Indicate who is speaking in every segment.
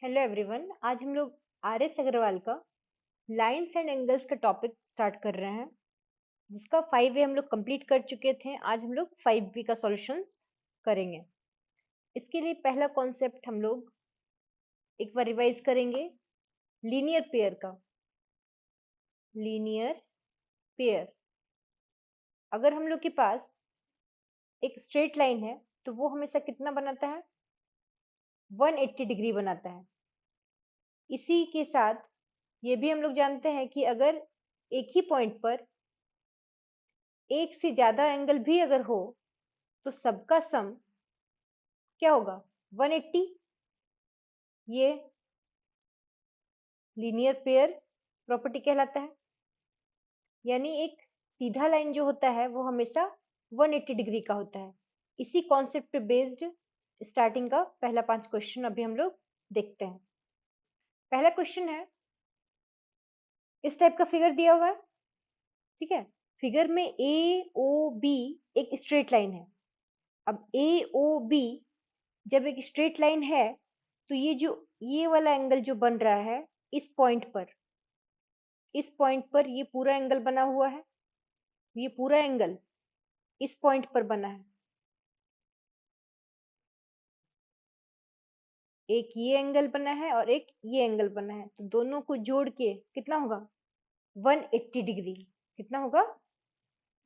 Speaker 1: Hello everyone. आज हम लोग आर एस अग्रवाल का लाइंस एंड एंगल्स का टॉपिक स्टार्ट कर रहे हैं, जिसका 5A हम लोग कंप्लीट कर चुके थे। आज हम लोग 5B का सॉल्यूशंस करेंगे। इसके लिए पहला कॉन्सेप्ट हम लोग एक बार रिवाइज करेंगे, लीनियर पेयर का। लीनियर पेयर, अगर हम लोग के पास एक स्ट्रेट लाइन है तो वो हमेशा कितना बनाता है? 180 डिग्री बनाता है। इसी के साथ ये भी हम लोग जानते हैं कि अगर एक ही पॉइंट पर एक से ज्यादा एंगल भी अगर हो तो सबका सम क्या होगा? 180। ये लीनियर पेयर प्रॉपर्टी कहलाता है। यानी एक सीधा लाइन जो होता है वो हमेशा 180 डिग्री का होता है। इसी कॉन्सेप्ट पे बेस्ड स्टार्टिंग का पहला 5 क्वेश्चन अभी हम लोग देखते हैं। पहला क्वेश्चन है, इस टाइप का फिगर दिया हुआ है, ठीक है। फिगर में ए ओ बी एक स्ट्रेट लाइन है। अब ए ओ बी जब एक स्ट्रेट लाइन है तो ये वाला एंगल जो बन रहा है इस पॉइंट पर ये पूरा एंगल बना हुआ है। ये पूरा एंगल इस पॉइंट पर बना है। एक ये एंगल बना है और एक ये एंगल बना है, तो दोनों को जोड़ के कितना होगा? 180 डिग्री। कितना होगा?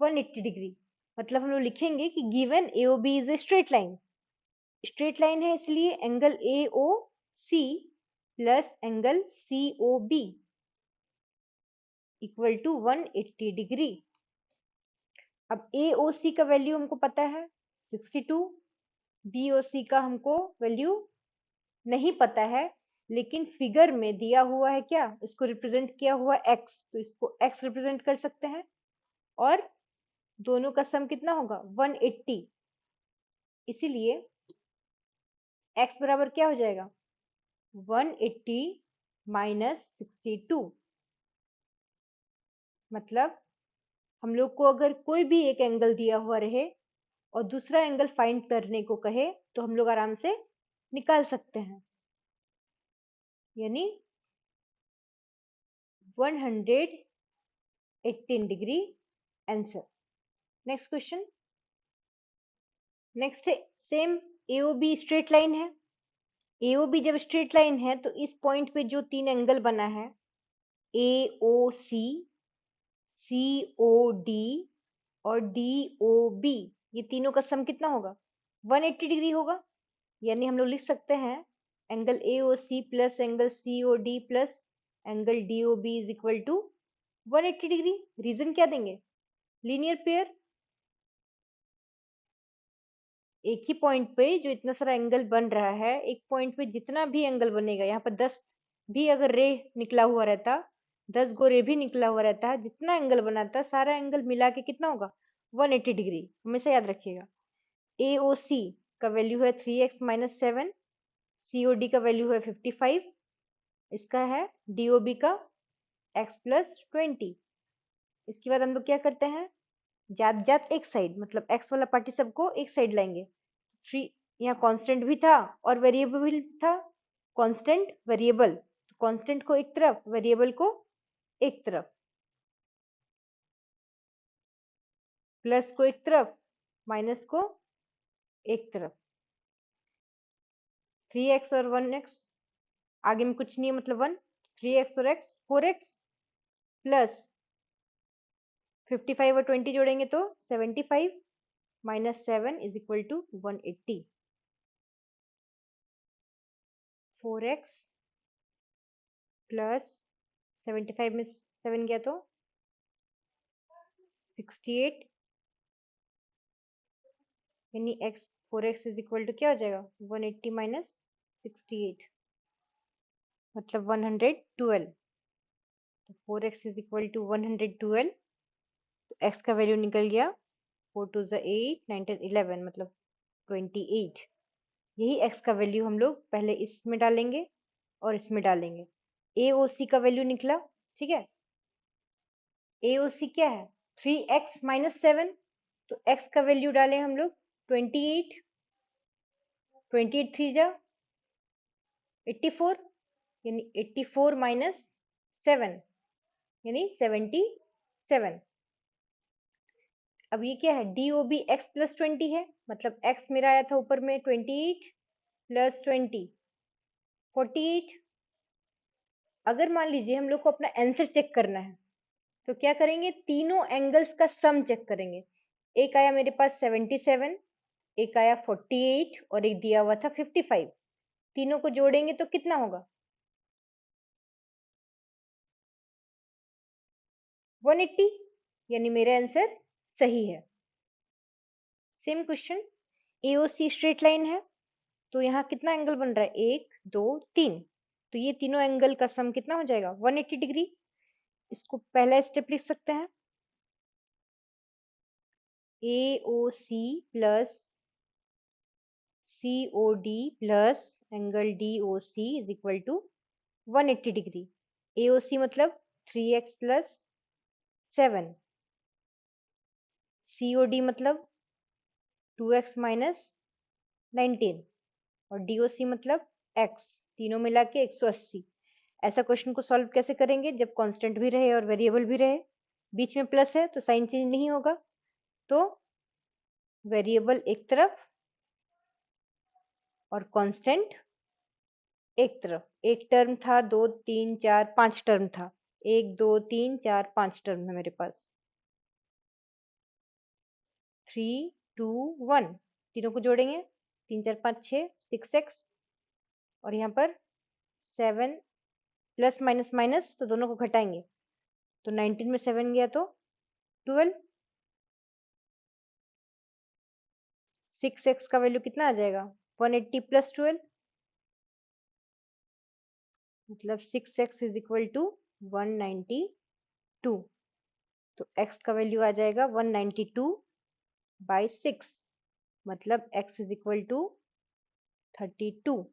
Speaker 1: 180 डिग्री। मतलब हम लोग लिखेंगे कि given AOB is a straight line. Straight line है इसलिए angle AOC plus angle COB equal to 180 degree. अब AOC का वैल्यू हमको पता है 62, BOC का हमको वैल्यू नहीं पता है, लेकिन फिगर में दिया हुआ है क्या? इसको रिप्रेजेंट किया हुआ x, तो इसको x रिप्रेजेंट कर सकते हैं। और दोनों का सम कितना होगा? 180। इसीलिए x बराबर क्या हो जाएगा? 180 माइनस 62। मतलब हम लोग को अगर कोई भी एक एंगल दिया हुआ रहे और दूसरा एंगल फाइंड करने को कहे तो हम लोग आराम से निकाल सकते हैं। यानी 118 degree answer. Next question. Next है सेम AOB स्ट्रेट लाइन है। AOB जब स्ट्रेट लाइन है तो इस पॉइंट पे जो तीन एंगल बना है AOC, COD और DOB, ये तीनों का सम कितना होगा? 180 डिग्री होगा। यानी हम लोग लिख सकते हैं angle AOC plus angle COD plus angle DOB is equal to 180 degree. Reason क्या देंगे? Linear pair. एक ही पॉइंट पे जो इतना सारा एंगल बन रहा है, एक पॉइंट पे जितना भी एंगल बनेगा, यहाँ पर 10 भी अगर रे निकला हुआ रहता, 10 गो रे भी निकला हुआ रहता है, जितना एंगल बनाता है सारा एंगल मिला के कितना होगा? 180 डिग्री। हमेशा याद रखिएगा। AOC का वैल्यू है 3x माइनस 7, COD का वैल्यू है 55, इसका है DOB का x प्लस 20। इसके बाद हम लोग क्या करते हैं, जात जात एक साइड, मतलब x वाला पार्टी सबको एक साइड लाएंगे। 3 यहाँ कांस्टेंट भी था और वेरिएबल भी था। कांस्टेंट वेरिएबल, तो कांस्टेंट को एक तरफ, वेरिएबल को एक तरफ, प्लस को एक तरफ, माइनस को एक तरफ। 3x और 1x, आगे में कुछ नहीं है मतलब 1, 3x और x 4x प्लस 55 और 20 जोड़ेंगे तो 75 minus 7 is equal to 180। 4x plus 75 में 7 गया तो 68, यानी x 4x is equal to क्या हो जाएगा? 180 माइनस 68 मतलब 112। तो 4x इज इक्वल टू 112, तो x का वैल्यू निकल गया 4 2 8 9 10 11 मतलब 28। यही x का वैल्यू हम लोग पहले इसमें डालेंगे और इसमें डालेंगे। AOC का वैल्यू निकला, ठीक है। AOC क्या है? 3x माइनस 7, तो x का वैल्यू डालें हम लोग 28। 28 3 जा 84 यानी 84 माइनस 7 यानी 77। अब ये क्या है, D O B X plus 20 है, मतलब एक्स मेरा आया था ऊपर में 28 प्लस 20 48। अगर मान लीजिए हम लोग को अपना आंसर चेक करना है तो क्या करेंगे, तीनों एंगल्स का सम चेक करेंगे। एक आया मेरे पास 77, एक आया 48 और एक दिया हुआ था 55। तीनों को जोड़ेंगे तो कितना होगा, 180, यानी मेरा आंसर सही है। Same question, AOC straight line है तो यहाँ कितना एंगल बन रहा है, 1 2 3, तो ये तीनों एंगल का सम कितना हो जाएगा, 180 डिग्री। इसको पहला स्टेप लिख सकते हैं, AOC plus COD plus angle DOC is equal to 180 degree. AOC मतलब 3x प्लस 7, COD मतलब 2x माइनस 19 और DOC मतलब x, तीनों मिला के 180। ऐसा क्वेश्चन को सॉल्व कैसे करेंगे, जब कांस्टेंट भी रहे और वेरिएबल भी रहे, बीच में प्लस है तो साइन चेंज नहीं होगा, तो वेरिएबल एक तरफ और कांस्टेंट एक तरफ। एक टर्म था, 2 3 4 5 टर्म था, 1 2 3 4 5 टर्म है मेरे पास, 3 2 1, तीनों को जोड़ेंगे 3 4 5 6 6x और यहाँ पर 7 प्लस माइनस माइनस तो दोनों को घटाएंगे तो 19 में 7 गया तो 12, 6x का वैल्यू कितना आ जाएगा, 180 प्लस 12, मतलब 6x इज इक्वल टू 192। तो x का वैल्यू आ जाएगा 192 बाई 6, मतलब x इज इक्वल टू 32।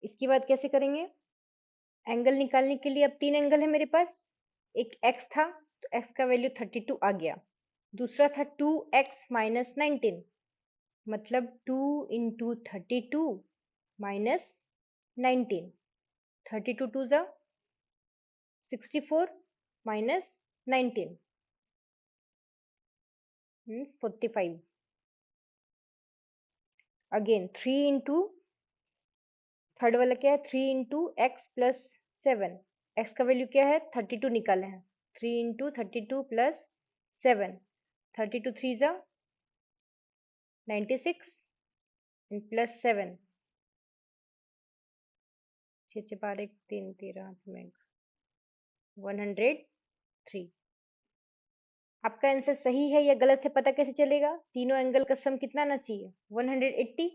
Speaker 1: इसकी बात कैसे करेंगे, एंगल निकालने के लिए अब तीन एंगल है मेरे पास, एक x था तो x का वैल्यू 32 आ गया, दूसरा था 2x माइनस 19, मतलब 2 इंटू 32 माइनस 19, 32 टू जा 64 minus 19 means 45। Again 3 into, third वाला क्या है, 3 इंटू एक्स प्लस 7, एक्स का वैल्यू क्या है 32 निकाले हैं, 3 इंटू 32 प्लस 7, 32 थ्री जा 96 एंड प्लस 7, 6 6 12 3 13 हाथ में 103। आपका आंसर सही है या गलत है पता कैसे चलेगा, तीनों एंगल का सम कितना आना चाहिए 180,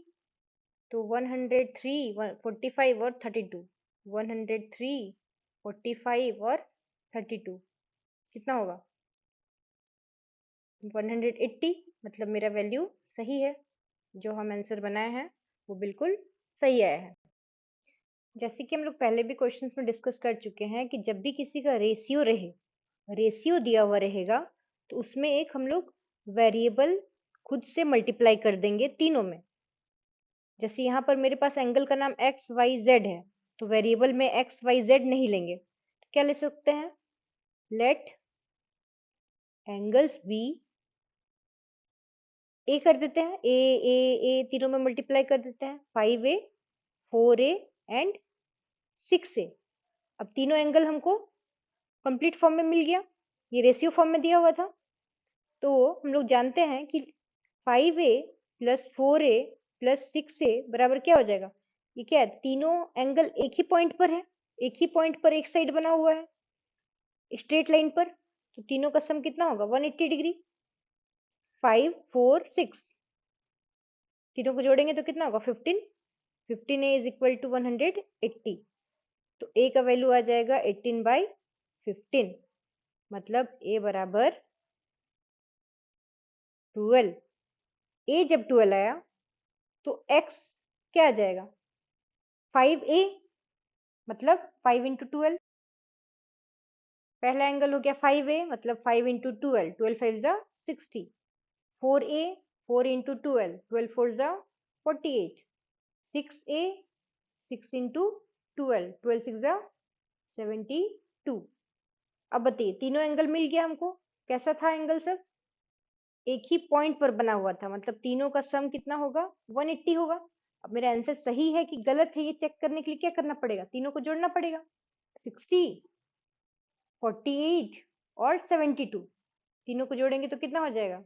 Speaker 1: तो 103 45 और 32, 103 45 और 32 कितना होगा 180, मतलब मेरा वैल्यू सही है, जो हम आंसर बनाए हैं वो बिल्कुल सही आया है। जैसे कि हम लोग पहले भी क्वेश्चंस में डिस्कस कर चुके हैं कि जब भी किसी का रेशियो रहे, रेशियो दिया हुआ रहेगा तो उसमें एक हम लोग वेरिएबल खुद से मल्टीप्लाई कर देंगे तीनों में। जैसे यहाँ पर मेरे पास एंगल का नाम एक्स वाई जेड है तो वेरिएबल में एक्स वाई जेड नहीं लेंगे, तो क्या ले सकते हैं, लेट एंगल्स बी, ए कर देते हैं, ए तीनों में मल्टीप्लाई कर देते हैं, 5a 4a एंड 6a। अब तीनों एंगल हमको कंप्लीट फॉर्म में मिल गया, ये रेशियो फॉर्म में दिया हुआ था, तो हम लोग जानते हैं कि 5a plus 4a plus 6a बराबर क्या हो जाएगा, ये क्या है, तीनों एंगल एक ही पॉइंट पर है, एक ही पॉइंट पर एक साइड बना हुआ है स्ट्रेट लाइन पर, तो तीनों का सम कितना होगा 180 डिग्री। 5 4 6 तीनों को जोड़ेंगे तो कितना होगा 15, 15a इज इक्वल टू 180, तो a का वैल्यू आ जाएगा 18 बाई 15, मतलब a बराबर 12। a जब 12 आया तो x क्या आ जाएगा 5a, मतलब 5 इंटू 12, पहला एंगल हो गया 5a मतलब 5 इंटू 12, 12 5 जा 60, 4a 4 इंटू 12, 12 4 जा 48, 6a 6 इंटू 12, 12 6 जा 72। अब बताइए तीनों एंगल मिल गया हमको। कैसा था एंगल सब? एक ही पॉइंट पर बना हुआ था, मतलब तीनों का सम कितना होगा? 180 होगा। अब मेरा आंसर सही है कि गलत है, ये चेक करने के लिए क्या करना पड़ेगा? तीनों को जोड़ना पड़ेगा। 60, 48 और 72, तीनों को जोड़ेंगे तो कितना हो जाएगा?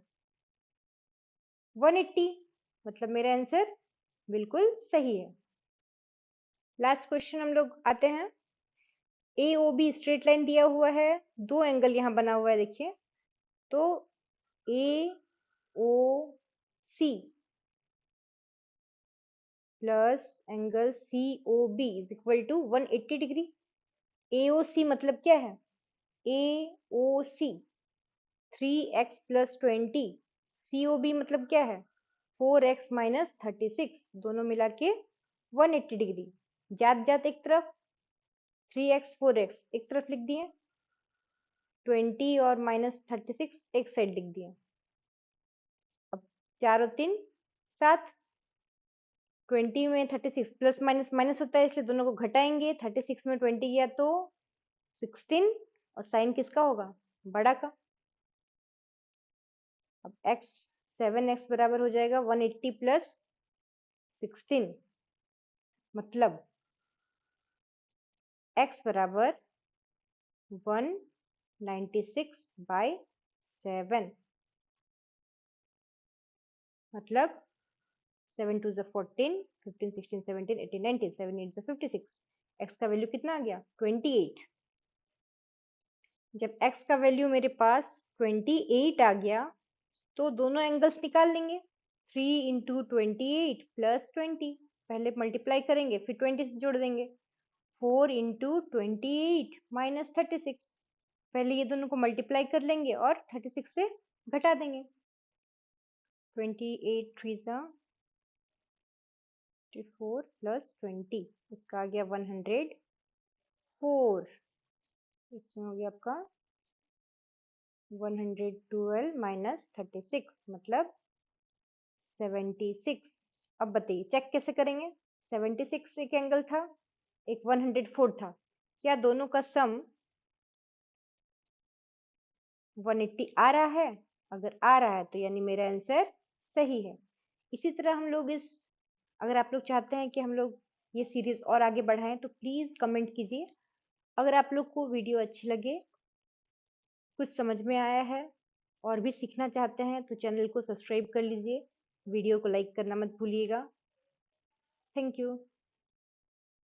Speaker 1: 180। मतलब मेरा आंसर बिल्कुल सही है। लास्ट क्वेश्चन हम लोग आते हैं। ए ओ बी स्ट्रेट लाइन दिया हुआ है, दो एंगल यहाँ बना हुआ है देखिए। तो A O C plus angle C O B is equal to 180 degree. A O C मतलब क्या है? ए ओ सी 3x प्लस 20। सी ओ बी मतलब क्या है? 4x माइनस 36, दोनों मिला के 180 डिग्री। जात जात एक तरफ, 3x 4x एक तरफ लिख दिए, 20 और माइनस 36 एक साइड लिख दिए। अब 4 और 3 7, 20 में 36 प्लस माइनस माइनस होता है इसलिए दोनों को घटाएंगे। 36 में 20 गया तो 16, और साइन किसका होगा? बड़ा का। अब x 7x बराबर हो जाएगा 180 प्लस 16, मतलब x बराबर 196/7, मतलब 7 2 14, 15 16 17 18 19, 7 8 56। x का वैल्यू कितना आ गया? 28। जब x का वैल्यू मेरे पास 28 आ गया तो दोनों एंगल्स निकाल लेंगे। 3 इंटू 28 प्लस 20, पहले मल्टीप्लाई करेंगे फिर 20 से जोड़ देंगे। 4 इंटू 28 माइनस 36, पहले ये दोनों को मल्टीप्लाई कर लेंगे और 36 से घटा देंगे। 28 3 सा 54 प्लस 20, इसका आ गया 104। इसमें हो गया आपका 112 माइनस 36, मतलब 76। अब बताइए चेक कैसे करेंगे? 76 एक एंगल था, एक 104 था, क्या दोनों का सम 180 आ रहा है? अगर आ रहा है तो यानी मेरा आंसर सही है। इसी तरह हम लोग अगर आप लोग चाहते हैं कि हम लोग ये सीरीज और आगे बढ़ाएं तो प्लीज कमेंट कीजिए। अगर आप लोग को वीडियो अच्छी लगे, कुछ समझ में आया है और भी सीखना चाहते हैं तो चैनल को सब्सक्राइब कर लीजिए, वीडियो को लाइक करना मत भूलिएगा। Thank you.